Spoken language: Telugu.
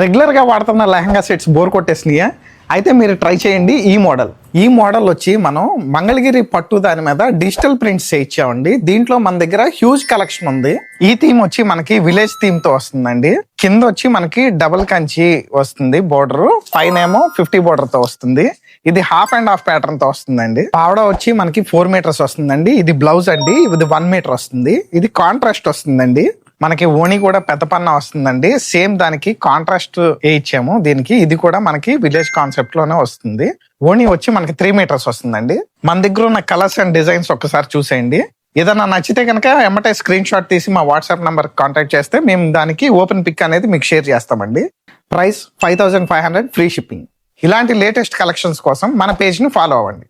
రెగ్యులర్ గా వాడుతున్న లెహంగా సెట్స్ బోర్ కొట్టేసినాయా? అయితే మీరు ట్రై చేయండి ఈ మోడల్ వచ్చి మనం మంగళగిరి పట్టు దాని మీద డిజిటల్ ప్రింట్స్ చేయించామండి. దీంట్లో మన దగ్గర హ్యూజ్ కలెక్షన్ ఉంది. ఈ థీమ్ వచ్చి మనకి విలేజ్ థీమ్ తో వస్తుందండి. కింద వచ్చి మనకి డబుల్ కంచి వస్తుంది బోర్డర్, పైన ఏమో 50 బోర్డర్ తో వస్తుంది. ఇది హాఫ్ అండ్ హాఫ్ ప్యాటర్న్ తో వస్తుందండి. పావడా వచ్చి మనకి 4 మీటర్స్ వస్తుందండి. ఇది బ్లౌజ్ అండి, ఇది 1 మీటర్ వస్తుంది. ఇది కాంట్రాస్ట్ వస్తుందండి. మనకి ఓణి కూడా పెద్ద పన్న వస్తుందండి. సేమ్ దానికి కాంట్రాస్ట్ ఇచ్చాము దీనికి. ఇది కూడా మనకి విలేజ్ కాన్సెప్ట్ లోనే వస్తుంది. ఓణి వచ్చి మనకి 3 మీటర్స్ వస్తుందండి. మన దగ్గర ఉన్న కలర్స్ అండ్ డిజైన్స్ ఒక్కసారి చూసేయండి. ఏదైనా నచ్చితే కనుక ఎమ్మటే స్క్రీన్ షాట్ తీసి మా వాట్సాప్ నంబర్ కాంటాక్ట్ చేస్తే మేము దానికి ఓపెన్ పిక్ అనేది మీకు షేర్ చేస్తామండి. Price 5500, free shipping. ఇలాంటి లేటెస్ట్ కలెక్షన్స్ కోసం మన పేజ్ ని ఫాలో అవ్వండి.